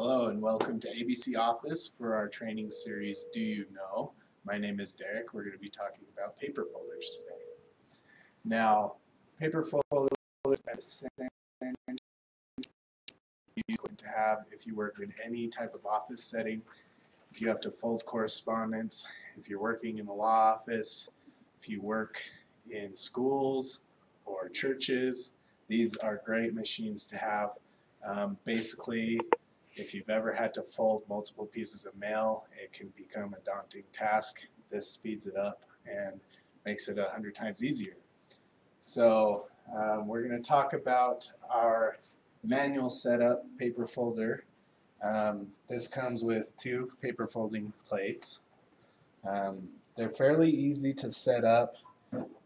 Hello and welcome to ABC Office for our training series, Do You Know? My name is Derek. We're going to be talking about paper folders today. Now, paper folders are the same you're going to have if you work in any type of office setting. If you have to fold correspondence, if you're working in the law office, if you work in schools or churches, these are great machines to have. Basically, if you've ever had to fold multiple pieces of mail, it can become a daunting task. This speeds it up and makes it 100 times easier. So we're going to talk about our manual setup paper folder. This comes with two paper folding plates. They're fairly easy to set up.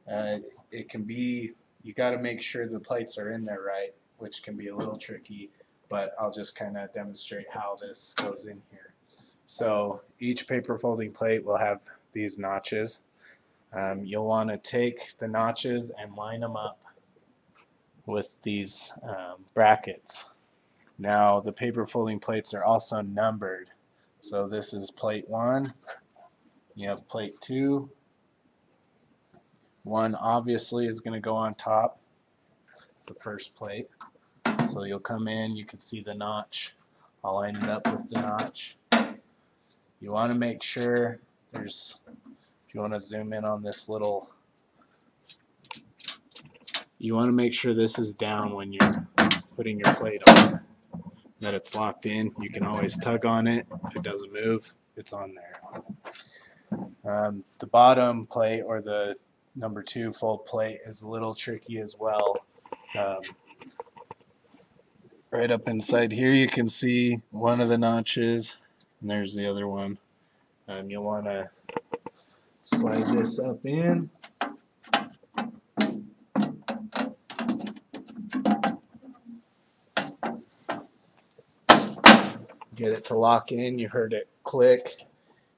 It can be, you got to make sure the plates are in there right, which can be a little tricky, but I'll just kind of demonstrate how this goes in here. So each paper folding plate will have these notches. You'll want to take the notches and line them up with these brackets. Now the paper folding plates are also numbered. So this is plate 1, you have plate 2. 1 obviously is going to go on top. It's the first plate. So you'll come in, you can see the notch. I'll line it up with the notch. You want to make sure there's, if you want to zoom in on this little, you want to make sure this is down when you're putting your plate on, that it's locked in. You can always tug on it. If it doesn't move, it's on there. The bottom plate, or the number 2 fold plate, is a little tricky as well. Right up inside here you can see one of the notches, and there's the other one. You'll want to slide this up in. Get it to lock in. You heard it click.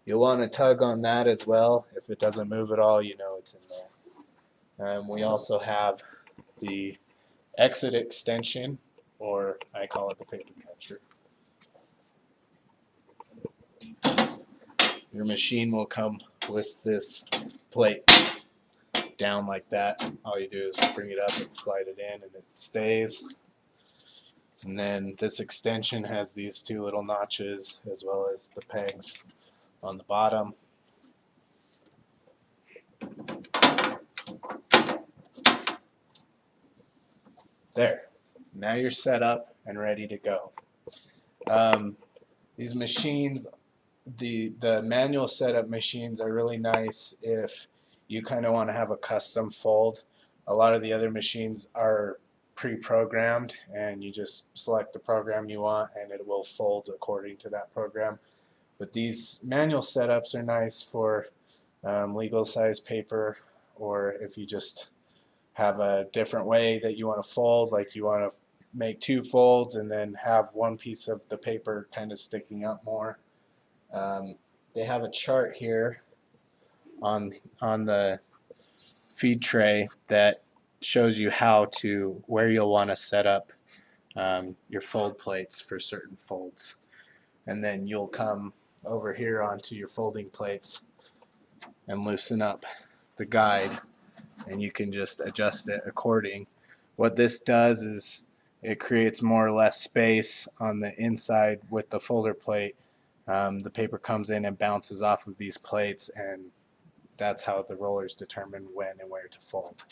You'll want to tug on that as well. If it doesn't move at all, you know it's in there. We also have the exit extension, or I call it the paper catcher. Your machine will come with this plate down like that. All you do is bring it up and slide it in, and it stays. And then this extension has these 2 little notches as well as the pegs on the bottom. There. Now you're set up and ready to go. These machines, the manual setup machines, are really nice if you kind of want to have a custom fold. A lot of the other machines are pre-programmed, and you just select the program you want and it will fold according to that program. But these manual setups are nice for legal size paper, or if you just have a different way that you want to fold, like you want to make 2 folds and then have one piece of the paper kind of sticking up more. They have a chart here on the feed tray that shows you where you'll want to set up your fold plates for certain folds. And then you'll come over here onto your folding plates and loosen up the guide, and you can just adjust it according. What this does is it creates more or less space on the inside with the folder plate. The paper comes in and bounces off of these plates, and that's how the rollers determine when and where to fold.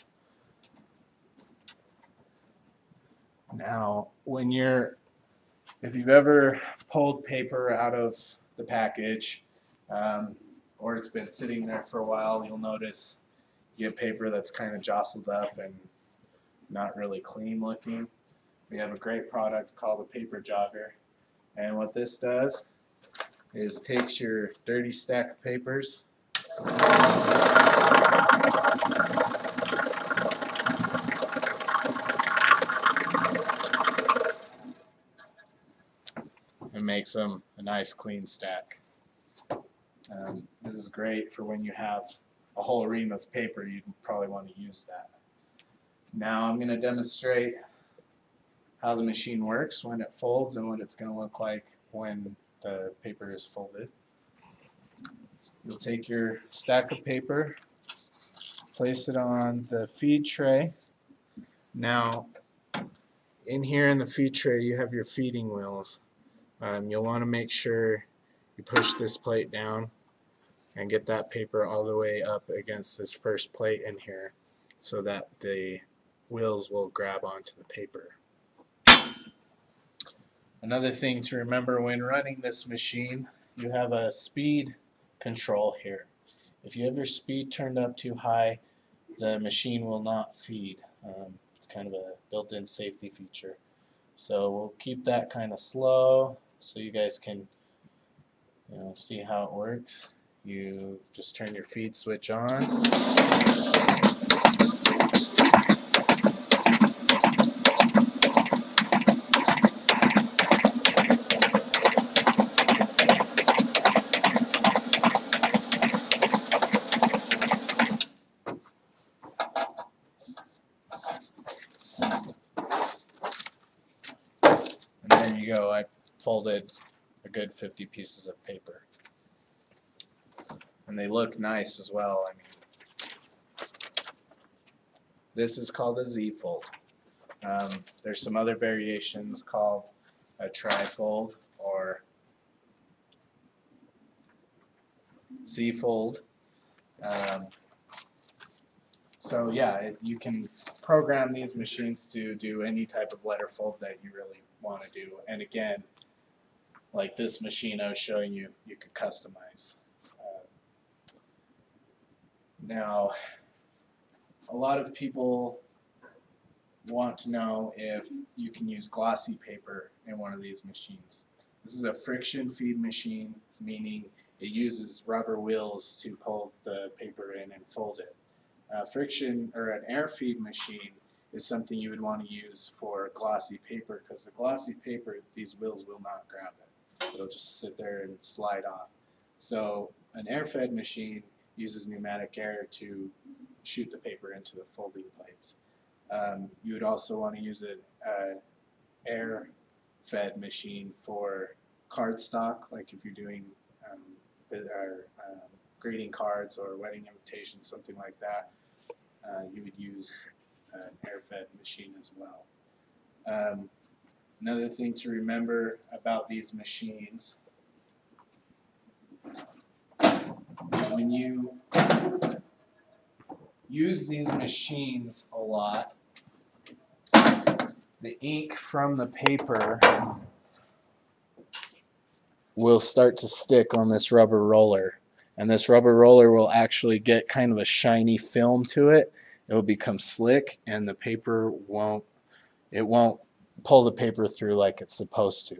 Now, if you've ever pulled paper out of the package, or it's been sitting there for a while, you'll notice you get paper that's kind of jostled up and not really clean looking. We have a great product called a paper jogger, and what this does is takes your dirty stack of papers and makes them a nice clean stack. This is great for when you have a whole ream of paper. You'd probably want to use that. Now I'm going to demonstrate how the machine works when it folds and what it's going to look like when the paper is folded. You'll take your stack of paper, place it on the feed tray. Now, in here in the feed tray, you have your feeding wheels. You'll want to make sure you push this plate down and get that paper all the way up against this first plate in here so that the wheels will grab onto the paper. Another thing to remember when running this machine, you have a speed control here. If you have your speed turned up too high, the machine will not feed. It's kind of a built-in safety feature. So we'll keep that kind of slow so you guys can see how it works. You just turn your feed switch on. And there you go. I folded a good 50 pieces of paper. And they look nice as well. I mean, this is called a Z-fold. There's some other variations called a tri-fold or Z-fold. So yeah, you can program these machines to do any type of letter fold that you really want to do. And again, like this machine I was showing you, you could customize. Now, a lot of people want to know if you can use glossy paper in one of these machines. This is a friction feed machine, meaning it uses rubber wheels to pull the paper in and fold it. Friction or an air feed machine is something you would want to use for glossy paper, because the glossy paper, these wheels will not grab it. It'll just sit there and slide off. So an air fed machine uses pneumatic air to shoot the paper into the folding plates. You would also want to use an air fed machine for cardstock, like if you're doing greeting cards or wedding invitations, something like that. You would use an air fed machine as well. Another thing to remember about these machines, when you use these machines a lot, the ink from the paper will start to stick on this rubber roller, and this rubber roller will actually get kind of a shiny film to it. It will become slick, and the paper won't pull the paper through like it's supposed to.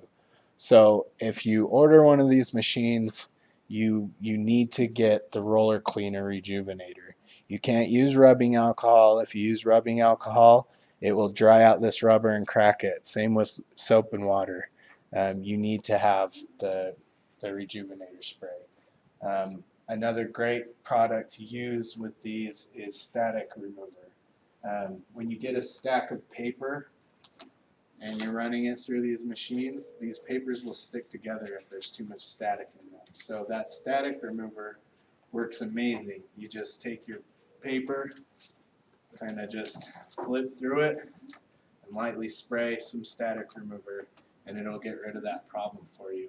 So if you order one of these machines, you need to get the roller cleaner rejuvenator. You can't use rubbing alcohol. If you use rubbing alcohol, it will dry out this rubber and crack it. Same with soap and water. You need to have the rejuvenator spray. Another great product to use with these is static remover. When you get a stack of paper and you're running it through these machines, these papers will stick together if there's too much static in them. So that static remover works amazing. You just take your paper, kind of just flip through it, and lightly spray some static remover, and it'll get rid of that problem for you.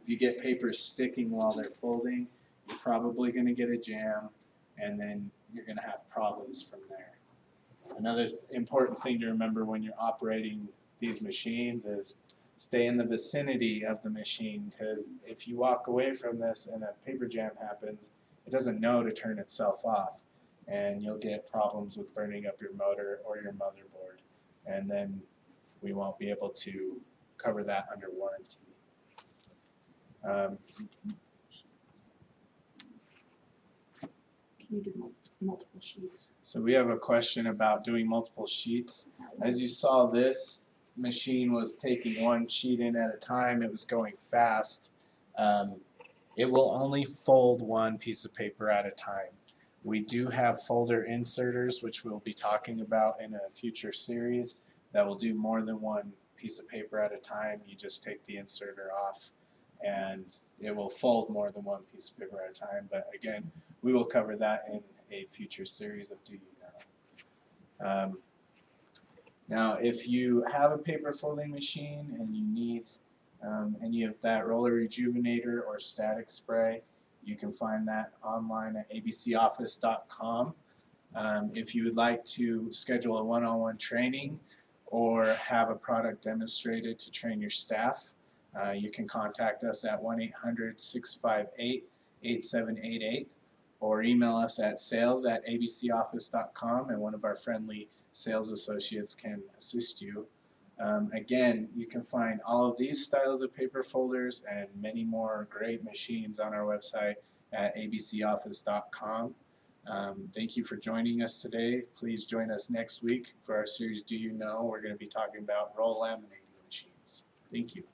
If you get papers sticking while they're folding, you're probably going to get a jam, and then you're going to have problems from there. Another important thing to remember when you're operating these machines is stay in the vicinity of the machine, because if you walk away from this and a paper jam happens, it doesn't know to turn itself off, and you'll get problems with burning up your motor or your motherboard, and then we won't be able to cover that under warranty. Can you do multiple sheets? So we have a question about doing multiple sheets. As you saw, this machine was taking one sheet in at a time. It was going fast. It will only fold one piece of paper at a time. We do have folder inserters, which we'll be talking about in a future series, that will do more than one piece of paper at a time. You just take the inserter off and it will fold more than one piece of paper at a time. But again, we will cover that in a future series of Do You Know. Now, if you have a paper folding machine and you need any of that roller rejuvenator or static spray, you can find that online at abcoffice.com. If you would like to schedule a one-on-one training or have a product demonstrated to train your staff, you can contact us at 1-800-658-8788 or email us at sales@abcoffice.com, and one of our friendly sales associates can assist you. Again, you can find all of these styles of paper folders and many more great machines on our website at abcoffice.com. Thank you for joining us today. Please join us next week for our series Do You Know? We're going to be talking about roll laminating machines. Thank you.